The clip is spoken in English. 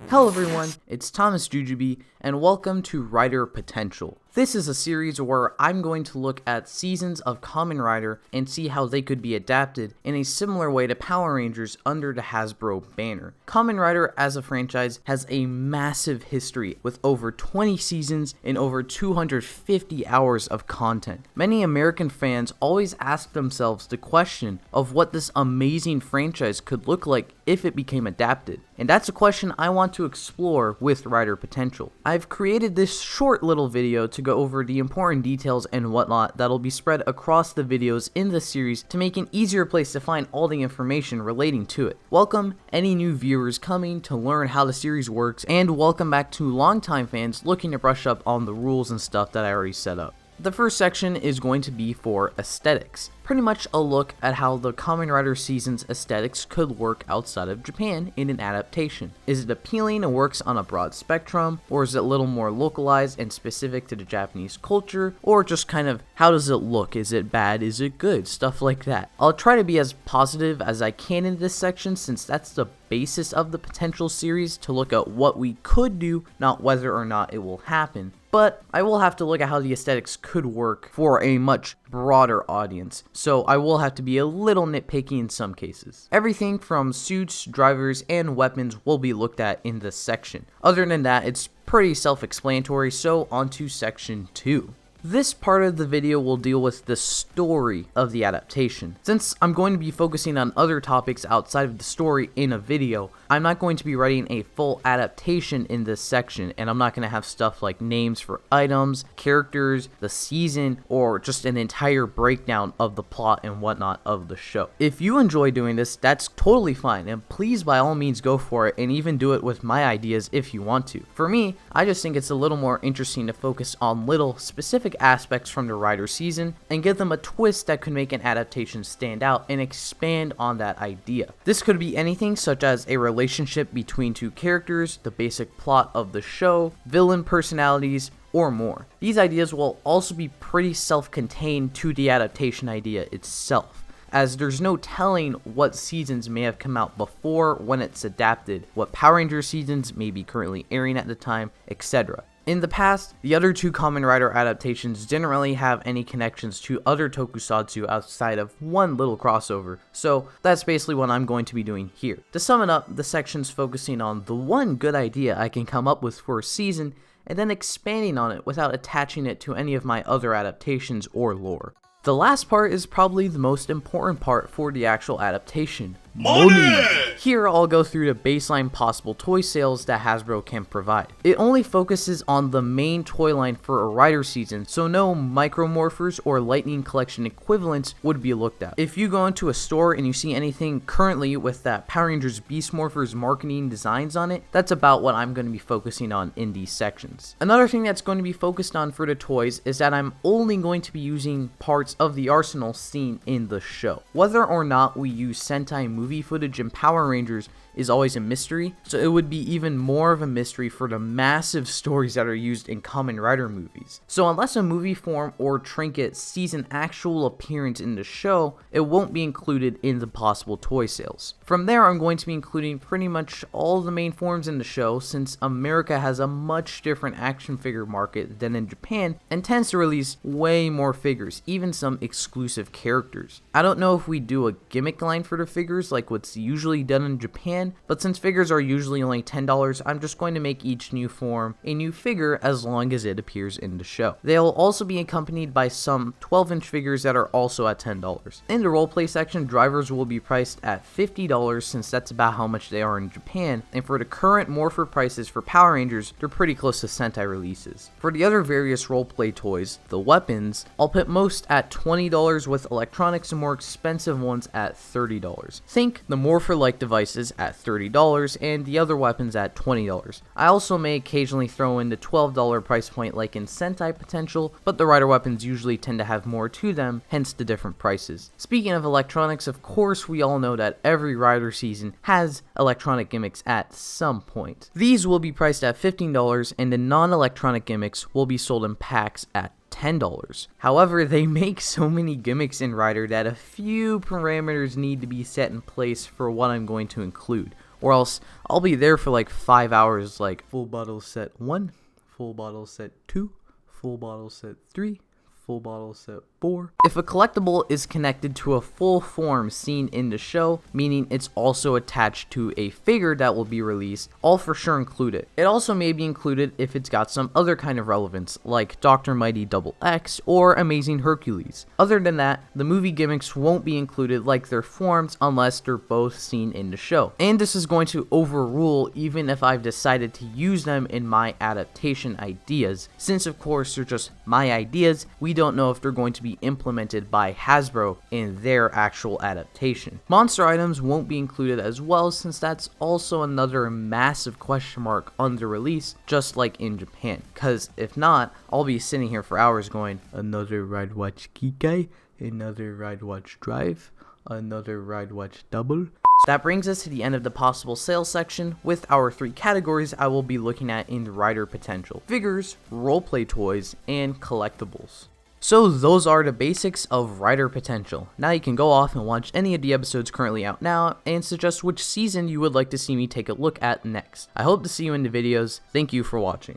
Hello everyone, it's thomasjujube, and welcome to Rider Potential. This is a series where I'm going to look at seasons of Kamen Rider and see how they could be adapted in a similar way to Power Rangers under the Hasbro banner. Kamen Rider as a franchise has a massive history with over 20 seasons and over 250 hours of content. Many American fans always ask themselves the question of what this amazing franchise could look like if it became adapted. And that's a question I want to explore with Rider Potential. I've created this short little video to go over the important details and whatnot that'll be spread across the videos in this series to make an easier place to find all the information relating to it. Welcome any new viewers coming to learn how the series works, and welcome back to longtime fans looking to brush up on the rules and stuff that I already set up. The first section is going to be for aesthetics. Pretty much a look at how the Kamen Rider season's aesthetics could work outside of Japan in an adaptation. Is it appealing and works on a broad spectrum, or is it a little more localized and specific to the Japanese culture, or just kind of how does it look? Is it bad? Is it good? Stuff like that. I'll try to be as positive as I can in this section, since that's the basis of the potential series, to look at what we could do, not whether or not it will happen. But I will have to look at how the aesthetics could work for a much broader audience, so I will have to be a little nitpicky in some cases. Everything from suits, drivers, and weapons will be looked at in this section. Other than that, it's pretty self-explanatory, so on to section 2. This part of the video will deal with the story of the adaptation. Since I'm going to be focusing on other topics outside of the story in a video, I'm not going to be writing a full adaptation in this section, and I'm not going to have stuff like names for items, characters, the season, or just an entire breakdown of the plot and whatnot of the show. If you enjoy doing this, that's totally fine, and please by all means go for it, and even do it with my ideas if you want to. For me, I just think it's a little more interesting to focus on little specific aspects from the Rider season and give them a twist that could make an adaptation stand out and expand on that idea. This could be anything such as a relationship between two characters, the basic plot of the show, villain personalities, or more. These ideas will also be pretty self-contained to the adaptation idea itself, as there's no telling what seasons may have come out before when it's adapted, what Power Rangers seasons may be currently airing at the time, etc. In the past, the other two Kamen Rider adaptations didn't really have any connections to other tokusatsu outside of one little crossover, so that's basically what I'm going to be doing here. To sum it up, the section's focusing on the one good idea I can come up with for a season, and then expanding on it without attaching it to any of my other adaptations or lore. The last part is probably the most important part for the actual adaptation. Money! Here I'll go through the baseline possible toy sales that Hasbro can provide. It only focuses on the main toy line for a Rider season, so no micromorphers or Lightning Collection equivalents would be looked at. If you go into a store and you see anything currently with that Power Rangers Beast Morphers marketing designs on it, that's about what I'm going to be focusing on in these sections. Another thing that's going to be focused on for the toys is that I'm only going to be using parts of the arsenal seen in the show. Whether or not we use Sentai movie footage in Power Rangers is always a mystery, so it would be even more of a mystery for the massive stories that are used in Kamen Rider movies. So unless a movie form or trinket sees an actual appearance in the show, it won't be included in the possible toy sales. From there, I'm going to be including pretty much all the main forms in the show, since America has a much different action figure market than in Japan and tends to release way more figures, even some exclusive characters. I don't know if we do a gimmick line for the figures like what's usually done in Japan, but since figures are usually only $10, I'm just going to make each new form a new figure as long as it appears in the show. They'll also be accompanied by some 12-inch figures that are also at $10. In the roleplay section, drivers will be priced at $50 since that's about how much they are in Japan, and for the current Morpher prices for Power Rangers, they're pretty close to Sentai releases. For the other various roleplay toys, the weapons, I'll put most at $20 with electronics and more expensive ones at $30. Think the Morpher-like devices at $30 and the other weapons at $20. I also may occasionally throw in the $12 price point like in Sentai Potential, but the Rider weapons usually tend to have more to them, hence the different prices. Speaking of electronics, of course we all know that every Rider season has electronic gimmicks at some point. These will be priced at $15 and the non-electronic gimmicks will be sold in packs at $10. However, they make so many gimmicks in Rider that a few parameters need to be set in place for what I'm going to include, or else I'll be there for like 5 hours, like full bottle set 1, full bottle set 2, full bottle set 3, full bottle set 4. If a collectible is connected to a full form seen in the show, meaning it's also attached to a figure that will be released, I'll for sure include it. It also may be included if it's got some other kind of relevance, like Dr. Mighty XX or Amazing Hercules. Other than that, the movie gimmicks won't be included like their forms unless they're both seen in the show. And this is going to overrule even if I've decided to use them in my adaptation ideas. Since of course they're just my ideas, we don't know if they're going to be implemented by Hasbro in their actual adaptation. Monster items won't be included as well, since that's also another massive question mark on the release, just like in Japan. Cause if not, I'll be sitting here for hours going, another Ride Watch Kikai, another Ride Watch Drive, another Ride Watch Double. That brings us to the end of the possible sales section with our 3 categories I will be looking at in the rider potential: figures, roleplay toys, and collectibles. So those are the basics of rider potential. Now you can go off and watch any of the episodes currently out now and suggest which season you would like to see me take a look at next. I hope to see you in the videos. Thank you for watching.